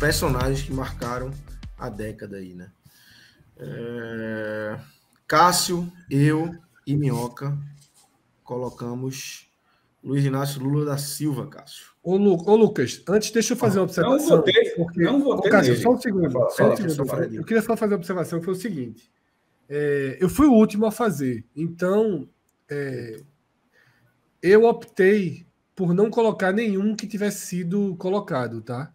personagens que marcaram a década aí, né? Cássio, eu e Minhoca colocamos Luiz Inácio Lula da Silva, Cássio. Ô, Lucas, antes deixa eu fazer uma observação. Não votei Cássio, nele. só um segundo. Eu queria só fazer uma observação que foi o seguinte. Eu fui o último a fazer. Então, eu optei por não colocar nenhum que tivesse sido colocado, tá?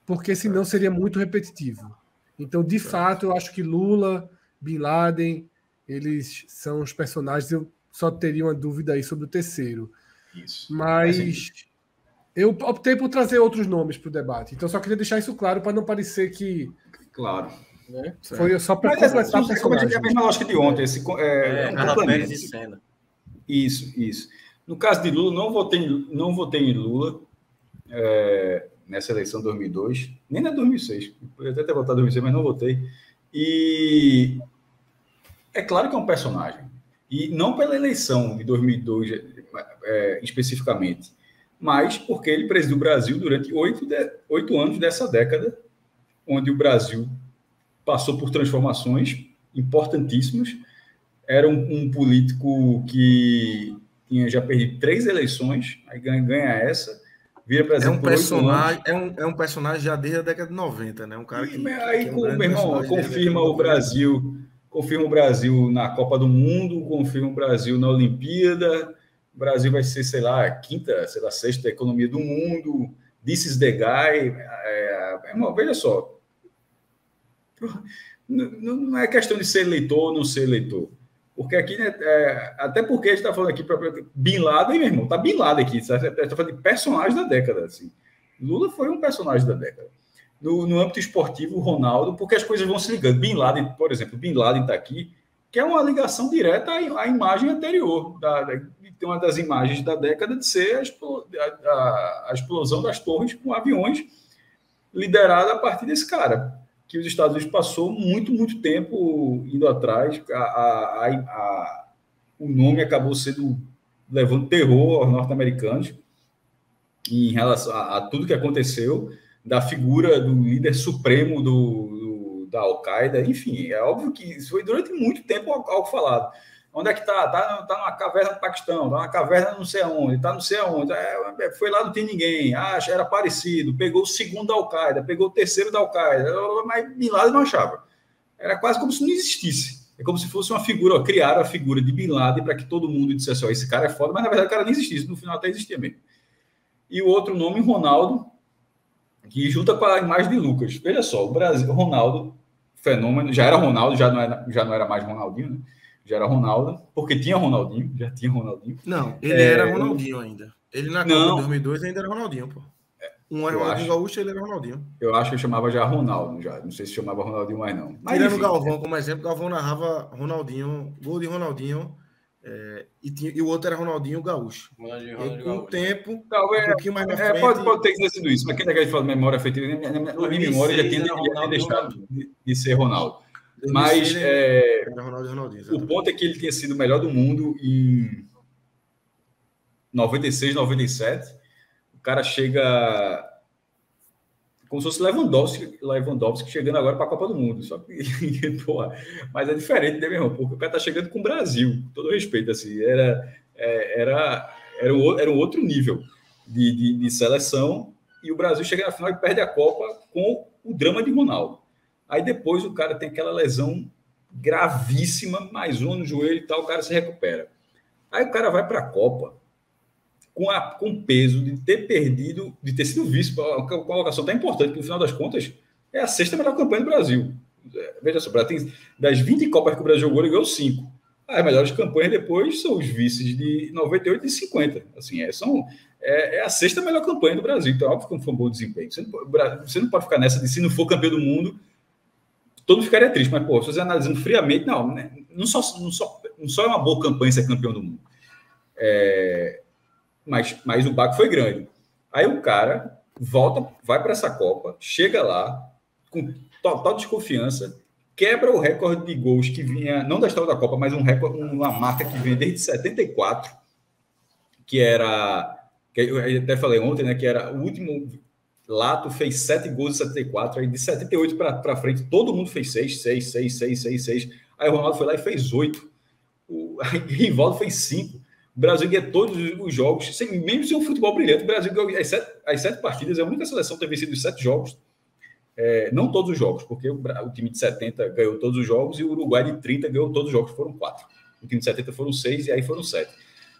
Porque senão seria muito repetitivo. Então, de fato, eu acho que Lula, Bin Laden, eles são os personagens. Eu só teria uma dúvida aí sobre o terceiro. Isso. Mas eu optei por trazer outros nomes para o debate. Então, só queria deixar isso claro para não parecer que... Claro. Né? Foi só para completar a personagem. É a mesma lógica de ontem. Pérez e Senna. Isso. No caso de Lula, não votei em Lula nessa eleição de 2002, nem na 2006. Eu até ter votado em 2006, mas não votei. E é claro que é um personagem. E não pela eleição de 2002 especificamente, mas porque ele presidiu o Brasil durante 8 anos dessa década, onde o Brasil passou por transformações importantíssimas. Era um político que tinha já perdido 3 eleições, aí ganha essa, vira presidente por 8 anos. É um personagem já desde a década de 90, né? Um cara que aí, meu irmão, confirma o Brasil na Copa do Mundo, confirma o Brasil na Olimpíada. O Brasil vai ser, sei lá, sexta economia do mundo. This is the guy. Veja só. Não é questão de ser eleitor ou não ser eleitor. Porque aqui, né, até porque a gente está falando aqui para Bin Laden, meu irmão, tá Bin Laden aqui, está falando de personagem da década. Assim. Lula foi um personagem da década. No âmbito esportivo, Ronaldo, porque as coisas vão se ligando. Bin Laden, por exemplo, Bin Laden está aqui, que é uma ligação direta à imagem anterior, de uma das imagens da década de ser a explosão das torres com aviões, liderada a partir desse cara, que os Estados Unidos passou muito, muito tempo indo atrás. O nome acabou levando terror aos norte-americanos em relação a tudo que aconteceu, da figura do líder supremo da Al-Qaeda. Enfim, é óbvio que isso foi durante muito tempo algo falado. Onde é que está? Está numa caverna do Paquistão, está numa caverna não sei aonde, está não sei aonde. Foi lá, não tem ninguém. Era parecido. Pegou o segundo da Al-Qaeda, pegou o terceiro da Al-Qaeda, mas Bin Laden não achava. Era quase como se não existisse. É como se fosse uma figura, criaram a figura de Bin Laden para que todo mundo dissesse, esse cara é foda, mas na verdade o cara nem existisse. No final até existia mesmo. E o outro nome, Ronaldo, que junta com a imagem de Lucas. Veja só, o Brasil, Ronaldo, fenômeno, já era Ronaldo, já não era mais Ronaldinho, né? Já era Ronaldo, porque tinha Ronaldinho, já tinha Ronaldinho. Não, ele era Ronaldinho ainda. Ele na Copa de 2002 ainda era Ronaldinho, pô. Um era Ronaldinho Gaúcho, ele era Ronaldinho. Eu acho que eu chamava já Ronaldo, já. Não sei se chamava Ronaldinho mais não. Mas tirando o Galvão como exemplo, Galvão narrava Ronaldinho, gol de Ronaldinho, e o outro era Ronaldinho Gaúcho. E com o tempo, um pouquinho mais na frente... Pode ter sido isso, mas quem é que a gente fala de memória afetiva? Na minha memória já tinha deixado de ser Ronaldo. Mas o ponto é que ele tinha sido o melhor do mundo em 96, 97. O cara chega como se fosse Lewandowski chegando agora para a Copa do Mundo. Só que, porra, mas é diferente, né, meu irmão? Porque o cara tá chegando com o Brasil, com todo respeito, assim. Era um outro nível de seleção, e o Brasil chega na final e perde a Copa com o drama de Ronaldo. Aí depois o cara tem aquela lesão gravíssima, mais uma no joelho e tal, o cara se recupera. Aí o cara vai para a Copa com o peso de ter perdido, de ter sido vice, uma colocação tão importante, que no final das contas é a 6ª melhor campanha do Brasil. Veja só, das 20 Copas que o Brasil jogou, ele ganhou 5. As melhores campanhas depois são os vices de 98 e 50. Assim, é a 6ª melhor campanha do Brasil. Então, óbvio que foi um bom desempenho. Você não pode ficar nessa de se não for campeão do mundo, todo mundo ficaria triste. Mas, pô, se você analisando friamente, não só é uma boa campanha ser campeão do mundo. Mas o baque foi grande. Aí o cara volta, vai para essa Copa, chega lá com total desconfiança, quebra o recorde de gols que vinha, não da história da Copa, mas uma marca que vinha desde 74, que eu até falei ontem, né, que era o último Lato fez 7 gols em 74, aí de 78 para frente, todo mundo fez 6. Aí o Ronaldo foi lá e fez 8. Aí Rivaldo fez 5. O Brasil ganhou todos os jogos, mesmo sem um futebol brilhante. O Brasil ganhou as 7 partidas, é a única seleção que ter vencido os 7 jogos. Não todos os jogos, porque o time de 70 ganhou todos os jogos e o Uruguai de 30 ganhou todos os jogos, foram 4. O time de 70 foram 6 e aí foram 7.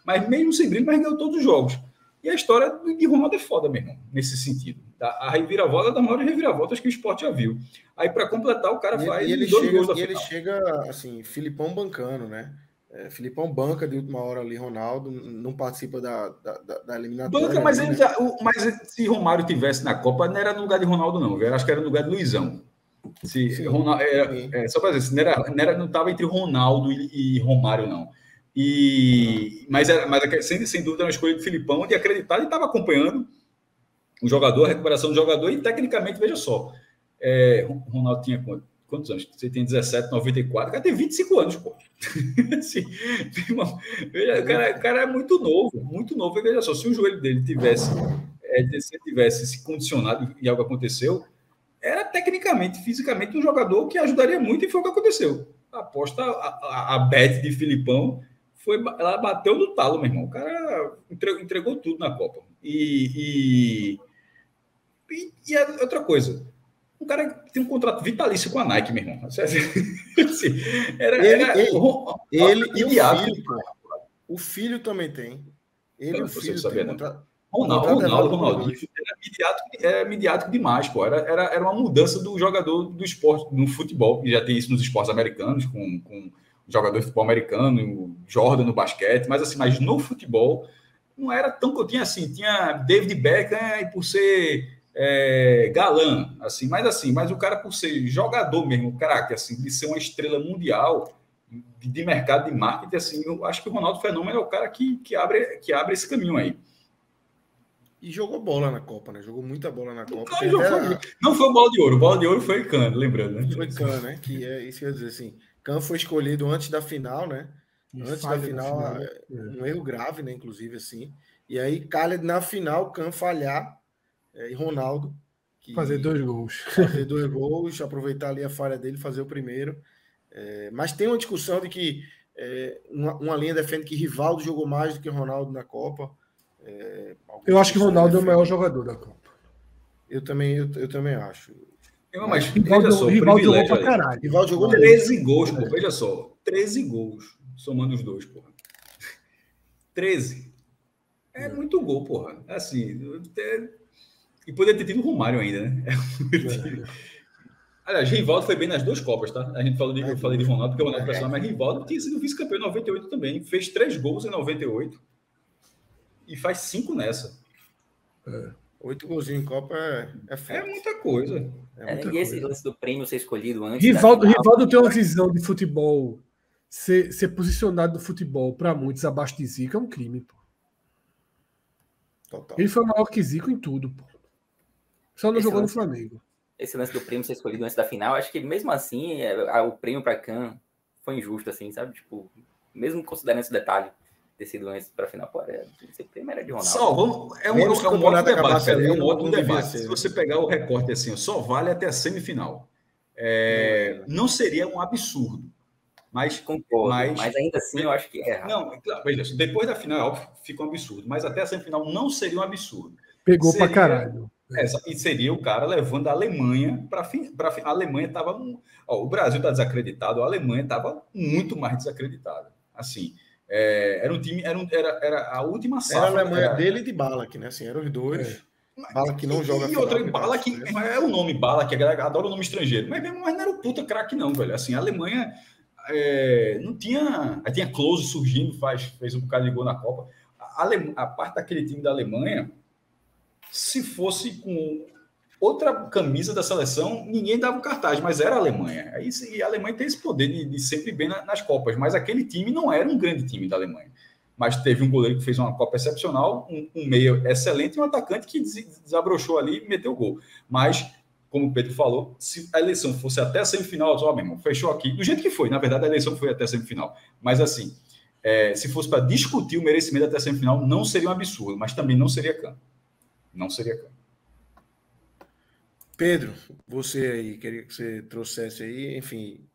Mas mesmo sem brilho, mas ganhou todos os jogos. E a história de Ronaldo é foda, meu irmão, nesse sentido. A reviravolta é das maiores reviravoltas que o esporte já viu. Aí, para completar, o cara faz 2 gols da final. E ele chega, assim, Filipão bancando, né? Filipão banca de última hora ali, Ronaldo não participa da eliminatória. Banca, mas, mas se Romário tivesse na Copa, não era no lugar de Ronaldo, não. Eu acho que era no lugar de Luizão. Sim, Ronaldo, só para dizer, não estava entre Ronaldo e Romário, não. Mas sem dúvida era uma escolha de Filipão, de acreditar, e estava acompanhando o jogador, a recuperação do jogador, e tecnicamente, veja só, Ronaldo tinha quantos anos? Você tem 17, 94, o cara tem 25 anos, pô. Assim, o cara é muito novo, e veja só, se o joelho dele tivesse se condicionado e algo aconteceu, era tecnicamente, fisicamente um jogador que ajudaria muito, e foi o que aconteceu. A aposta, a bet de Filipão, ela bateu no talo, meu irmão. O cara entregou tudo na Copa. E outra coisa, o cara tem um contrato vitalício com a Nike, meu irmão. Ele e o filho também tem. Ele e o filho tem Ronaldo era midiático demais, pô. Era uma mudança do jogador do esporte, no futebol, que já tem isso nos esportes americanos, com jogador de futebol americano, Jordan no basquete, mas no futebol não era tão que eu tinha assim, tinha David Beckham e por ser galã, assim, mas o cara por ser jogador mesmo, craque, assim, de ser uma estrela mundial de mercado de marketing, assim, eu acho que o Ronaldo Fenômeno é o cara que abre esse caminho aí. E jogou bola na Copa, né? Jogou muita bola na Copa. Não foi bola de ouro. Bola de ouro foi Kahn, lembrando, né? Foi Kahn, né? Que é isso que eu ia dizer assim. Kahn foi escolhido antes da final, né? Antes da final, um erro grave, né? Inclusive, assim. E aí, calha na final, Kahn falhar e Ronaldo. Fazer 2 gols. Fazer 2 gols, aproveitar ali a falha dele, fazer o primeiro. Mas tem uma discussão de que uma linha defende que Rivaldo jogou mais do que Ronaldo na Copa. Eu acho que Ronaldo é o maior jogador da Copa. Eu também acho. Mas Rivaldo jogou pra caralho. Rivaldo jogou 13 gols, pô. Veja só. 13 gols, somando os dois, porra. 13. É muito gol, porra. Assim, e poderia ter tido o Romário ainda, né? Aliás, Rivaldo foi bem nas 2 Copas, tá? Eu falei de Ronaldo, porque o Ronaldo personal, mas Rivaldo tinha sido vice-campeão em 98 também. Fez 3 gols em 98 e faz 5 nessa. 8 golzinhos em Copa é forte. É muita coisa. E esse lance do prêmio ser escolhido antes. Rivaldo tem uma visão de futebol, ser posicionado no futebol para muitos abaixo de Zico é um crime, pô. Total. Ele foi maior que Zico em tudo, pô. Só não jogou no Flamengo. Esse lance do prêmio ser escolhido antes da final, acho que mesmo assim, o prêmio para Kahn foi injusto, assim, sabe? Tipo, mesmo considerando esse detalhe ter sido antes para a final, pô, esse prêmio era de Ronaldo. É um ótimo debate, cara. É um ótimo debate. Se você pegar o recorte assim, só vale até a semifinal. Não seria um absurdo. Mas ainda assim eu acho que é errado. Não, claro, veja, depois da final, óbvio, fica um absurdo. Mas até a semifinal não seria um absurdo. Pegou pra caralho. E seria o cara levando a Alemanha para a Alemanha estava. O Brasil está desacreditado, a Alemanha estava muito mais desacreditada. Assim, era um time, era a última safra. Era a Alemanha dele e de Ballack, né? Assim, eram os dois. Ballack não joga. E outra, Ballack é o nome Ballack, a galera adora o nome estrangeiro. Mas não era o puta craque, não, velho. Assim, a Alemanha não tinha. Aí tinha Klose surgindo, fez um bocado de gol na Copa. A parte daquele time da Alemanha. Se fosse com outra camisa da seleção, ninguém dava o cartaz, mas era a Alemanha. E a Alemanha tem esse poder de sempre ir bem nas Copas, mas aquele time não era um grande time da Alemanha. Mas teve um goleiro que fez uma Copa excepcional, um meio excelente e um atacante que desabrochou ali e meteu o gol. Mas, como o Pedro falou, se a eleição fosse até a semifinal, meu irmão, fechou aqui, do jeito que foi. Na verdade, a eleição foi até a semifinal. Mas, assim, se fosse para discutir o merecimento até a semifinal, não seria um absurdo, mas também não seria Kahn. Não seria Kahn. Pedro, você aí, queria que você trouxesse aí, enfim,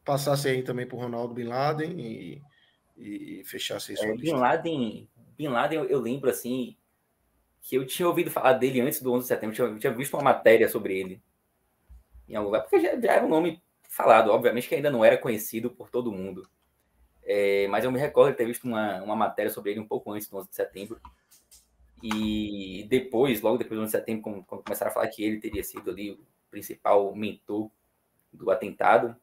passasse aí também por Ronaldo Bin Laden e fechasse aí sua lista. Bin Laden eu lembro, assim, que eu tinha ouvido falar dele antes do 11 de setembro, eu tinha visto uma matéria sobre ele em algum lugar, porque já era um nome falado, obviamente que ainda não era conhecido por todo mundo. Mas eu me recordo de ter visto uma matéria sobre ele um pouco antes do 11 de setembro. E depois, logo depois do 11 de setembro, quando começaram a falar que ele teria sido ali o principal mentor do atentado,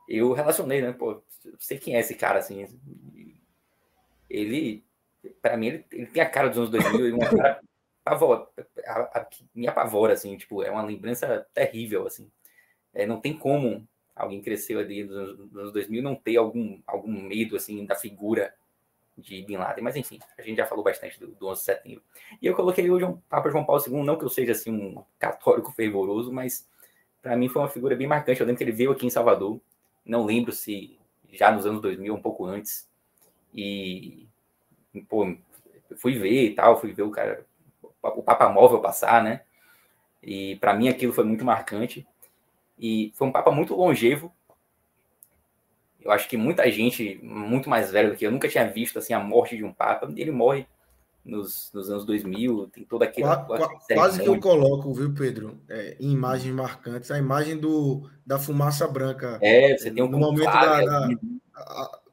eu relacionei, né? Pô, eu sei quem é esse cara, assim. Ele, pra mim, ele tem a cara dos anos 2000 e uma cara que me apavora, assim. Tipo, é uma lembrança terrível, assim. Não tem como alguém cresceu ali nos anos 2000 e não ter algum medo, assim, da figura de Bin Laden, mas enfim, a gente já falou bastante do 11 de setembro. E eu coloquei hoje um Papa João Paulo II, não que eu seja assim um católico fervoroso, mas para mim foi uma figura bem marcante. Eu lembro que ele veio aqui em Salvador, não lembro se já nos anos 2000, um pouco antes, e pô, fui ver e tal, fui ver o Papa Móvel passar, né? E para mim aquilo foi muito marcante. E foi um Papa muito longevo. Eu acho que muita gente, muito mais velha do que eu, nunca tinha visto assim, a morte de um Papa. Ele morre nos anos 2000, tem toda aquela quase que eu coloco, viu, Pedro, em imagens marcantes, a imagem da fumaça branca. Você tem um no momento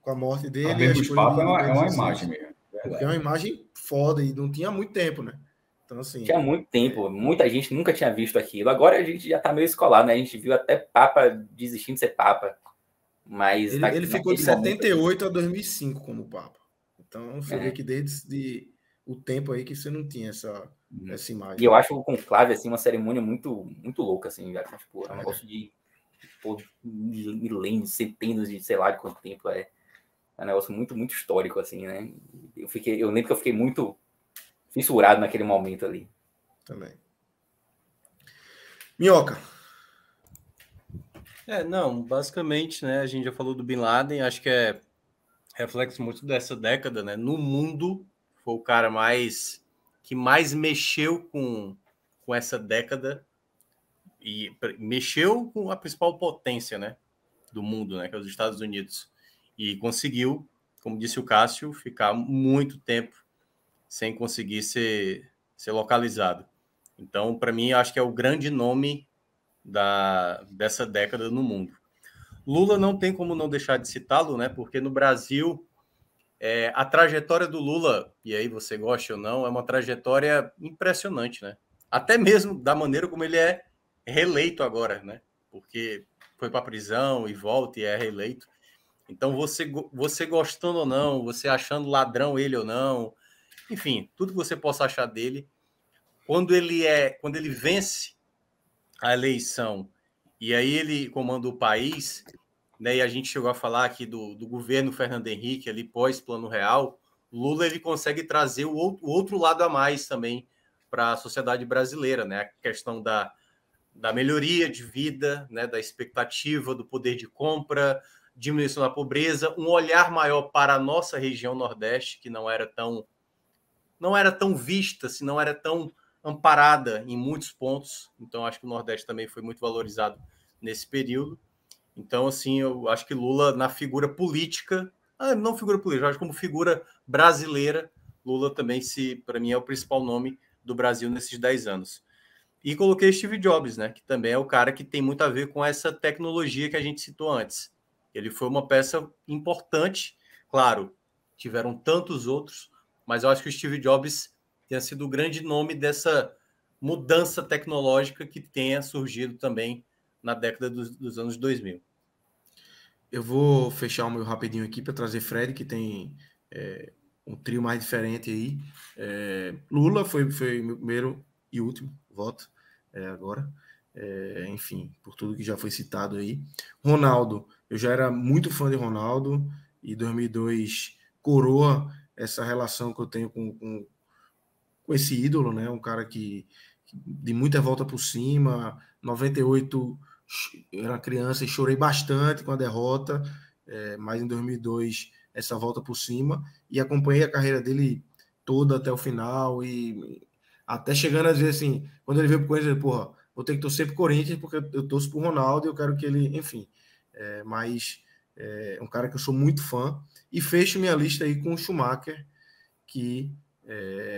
com a morte dele. A mesmo Papa é uma imagem mesmo. Porque é uma imagem foda e não tinha muito tempo, né? Então, assim. Tinha muito tempo, muita gente nunca tinha visto aquilo. Agora a gente já tá meio escolado, né? A gente viu até Papa desistindo de ser Papa. Mas ele ficou de 78 a 2005 como Papa. Então, você vê que desde o tempo aí que você não tinha essa imagem. E eu acho o conclave, assim, uma cerimônia muito, muito louca, assim, já. Tipo, é um negócio de milênios, centenas de, sei lá, de quanto tempo é. É um negócio muito, muito histórico, assim, né? Eu lembro que eu fiquei muito fissurado naquele momento ali. Também. Minhoca. Não, basicamente, né, a gente já falou do Bin Laden, acho que é reflexo muito dessa década, né? No mundo, foi o cara que mais mexeu com essa década e mexeu com a principal potência, né, do mundo, né, que é os Estados Unidos. E conseguiu, como disse o Cássio, ficar muito tempo sem conseguir ser localizado. Então, para mim, acho que é o grande nome dessa década no mundo. Lula não tem como não deixar de citá-lo, né? Porque no Brasil, a trajetória do Lula, e aí você gosta ou não, é uma trajetória impressionante, né? Até mesmo da maneira como ele é reeleito agora, né? Porque foi para a prisão e volta e é reeleito. Então, você gostando ou não, você achando ladrão ele ou não, enfim, tudo que você possa achar dele, quando ele vence a eleição e aí ele comanda o país, né? E a gente chegou a falar aqui do governo Fernando Henrique ali pós Plano Real, Lula ele consegue trazer o outro lado a mais também para a sociedade brasileira, né? A questão da melhoria de vida, né? Da expectativa, do poder de compra, diminuição da pobreza, um olhar maior para a nossa região Nordeste, que não era tão vista, se não era tão amparada em muitos pontos. Então, acho que o Nordeste também foi muito valorizado nesse período. Então, assim, eu acho que Lula, na figura política, não figura política, eu acho que como figura brasileira, Lula também, para mim, é o principal nome do Brasil nesses 10 anos. E coloquei Steve Jobs, né, que também é o cara que tem muito a ver com essa tecnologia que a gente citou antes. Ele foi uma peça importante, claro, tiveram tantos outros, mas eu acho que o Steve Jobs tenha sido o grande nome dessa mudança tecnológica que tenha surgido também na década dos anos 2000. Eu vou fechar o meu rapidinho aqui para trazer Fred, que tem um trio mais diferente aí. Lula foi meu primeiro e último voto agora. Enfim, por tudo que já foi citado aí. Ronaldo, eu já era muito fã de Ronaldo e 2002 coroa essa relação que eu tenho com esse ídolo, né? Um cara que de muita volta por cima. 98 eu era criança e chorei bastante com a derrota, mas em 2002 essa volta por cima, e acompanhei a carreira dele toda até o final, e até chegando a dizer assim, quando ele veio pro Corinthians, porra, vou ter que torcer pro Corinthians, porque eu torço pro Ronaldo e eu quero que ele, enfim. Mas é um cara que eu sou muito fã. E fecho minha lista aí com o Schumacher, que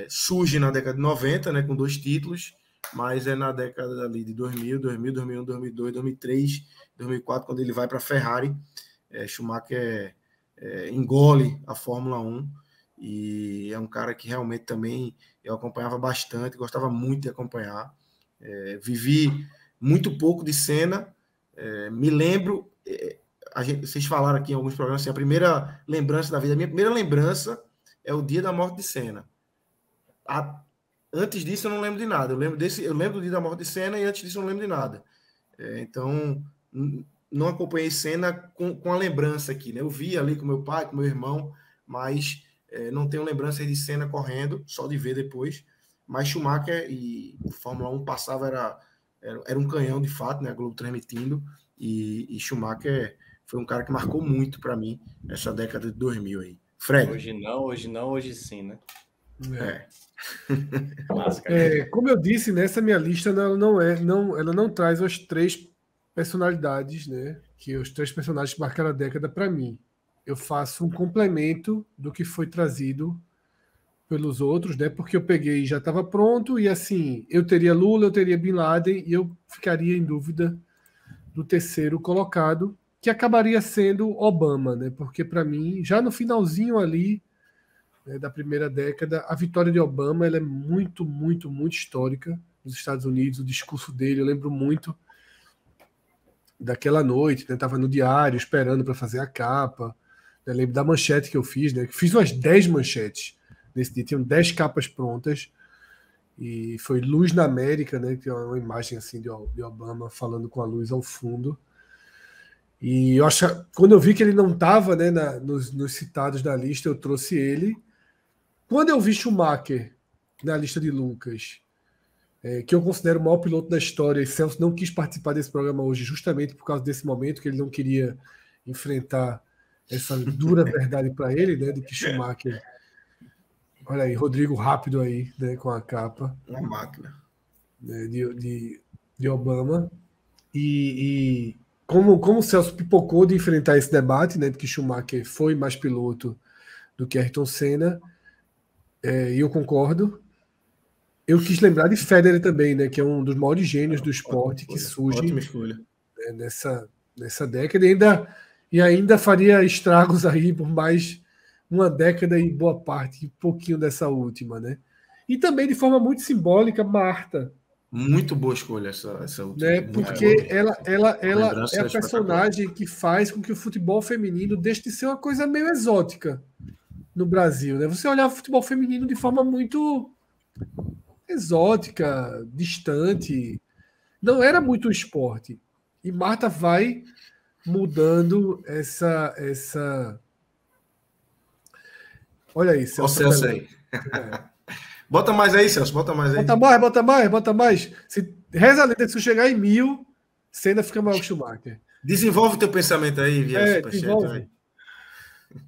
surge na década de 90, né, com 2 títulos, mas é na década ali de 2000, 2001, 2002, 2003, 2004, quando ele vai para a Ferrari. Schumacher engole a Fórmula 1 e é um cara que realmente também eu acompanhava bastante, gostava muito de acompanhar. Vivi muito pouco de Senna, me lembro, vocês falaram aqui em alguns programas, assim, a primeira lembrança da vida, a minha primeira lembrança é o dia da morte de Senna. Antes disso eu não lembro de nada, eu lembro do dia da morte de Senna e antes disso eu não lembro de nada. Então, não acompanhei Senna com a lembrança aqui, né? Eu vi ali com meu pai, com meu irmão, mas não tenho lembrança de Senna correndo, só de ver depois. Mas Schumacher e Fórmula 1 passava, era um canhão de fato, né? A Globo transmitindo, e Schumacher foi um cara que marcou muito para mim essa década de 2000 aí. Fred. Hoje sim, né? Como eu disse, nessa minha lista ela não traz as 3 personalidades, né? Que os 3 personagens que marcaram a década para mim. Eu faço um complemento do que foi trazido pelos outros, né? Porque eu peguei e já estava pronto e assim, eu teria Lula, eu teria Bin Laden e eu ficaria em dúvida do terceiro colocado, que acabaria sendo Obama, né? Porque para mim, já no finalzinho ali, né, da primeira década, a vitória de Obama ela é muito, muito, muito histórica nos Estados Unidos. O discurso dele, eu lembro muito daquela noite, né? Tava no diário esperando para fazer a capa. Eu lembro da manchete que eu fiz, né? Fiz umas 10 manchetes nesse dia, tinham 10 capas prontas. E foi Luz na América, né? Que é uma imagem assim de Obama falando com a luz ao fundo. E eu acho, quando eu vi que ele não estava, né, nos citados da lista, eu trouxe ele. Quando eu vi Schumacher na lista de Lucas, que eu considero o maior piloto da história, e Celso não quis participar desse programa hoje justamente por causa desse momento, que ele não queria enfrentar essa dura verdade para ele, né, de que Schumacher... Olha aí, Rodrigo rápido aí, né, com a capa. Uma máquina. Né, de Obama. E como o Celso pipocou de enfrentar esse debate, né, de que Schumacher foi mais piloto do que Ayrton Senna, e eu concordo. Eu quis lembrar de Federer também, né, que é um dos maiores gênios do esporte que surge nessa década e ainda faria estragos aí por mais uma década e boa parte, um pouquinho dessa última, né? E também de forma muito simbólica, Marta. Muito boa escolha essa última. Né? Porque ela é a personagem que faz com que o futebol feminino deixe de ser uma coisa meio exótica no Brasil, né? Você olhava o futebol feminino de forma muito exótica, distante. Não era muito um esporte. E Marta vai mudando essa... Olha aí, Celso. Celso aí. Bota mais aí, Celso. Bota mais aí. Bota mais. Reza a lenda que se chegar em 1000, Senna fica maior que Schumacher. Desenvolve o teu pensamento aí, via Superchat. Aí.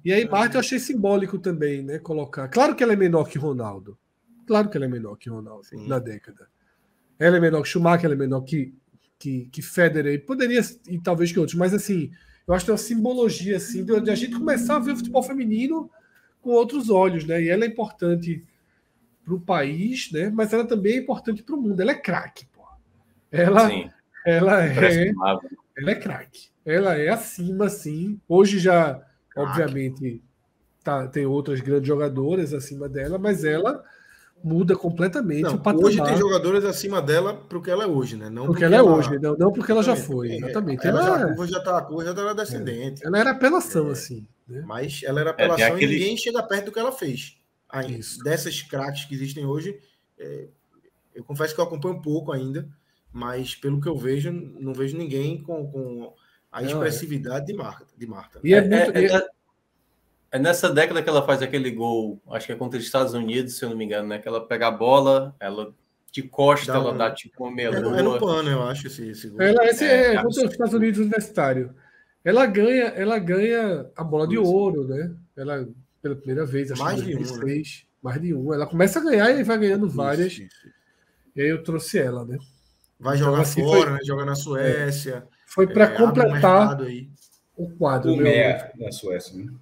E aí, Marta, eu achei simbólico também, né? Colocar. Claro que ela é menor que Ronaldo. Sim. Na década. Ela é menor que Schumacher, ela é menor que Federer. Poderia, e talvez que outros, mas assim, eu acho que é uma simbologia assim, de a gente começar a ver o futebol feminino com outros olhos, né? E ela é importante para o país, né? Mas ela também é importante para o mundo. Ela é craque, pô. Ela é craque. Ela é acima, sim. Hoje já, obviamente, tem outras grandes jogadoras acima dela, mas ela muda completamente o patamar. Hoje tem jogadoras acima dela para o que ela é hoje, né? Não porque ela é hoje, não porque ela já foi. Exatamente. A curva já está descendente. Ela era apelação, assim. Né? Mas ela era apelação e ninguém chega perto do que ela fez. Dessas craques que existem hoje, eu confesso que eu acompanho um pouco ainda, mas pelo que eu vejo, não vejo ninguém com a expressividade de Marta. E é nessa década que ela faz aquele gol, acho que é contra os Estados Unidos, se eu não me engano, né? Que ela pega a bola, ela de costa, ela dá tipo uma meia-lua. É no pano, eu acho, esse gol. Contra os Estados Unidos universitário. Ela ganha a bola de ouro, né? Ela, pela primeira vez, acho que em 2006, mais de um. Ela começa a ganhar e vai ganhando várias. E aí eu trouxe ela, né? vai jogar assim, fora, né? Joga na Suécia. Foi para completar aí. O quadro. O Meia na Suécia, né?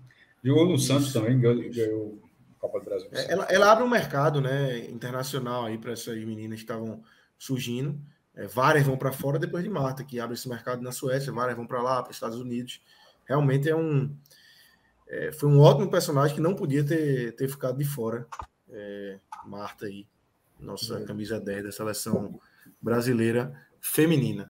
Jogou no Santos também, ganhou a Copa do Brasil. Ela abre um mercado, né, internacional aí para essas meninas que estavam surgindo. Várias vão para fora depois de Marta, que abre esse mercado na Suécia, várias vão para lá, para os Estados Unidos. Realmente foi um ótimo personagem que não podia ter ficado de fora. Marta aí, nossa camisa 10 da seleção brasileira feminina.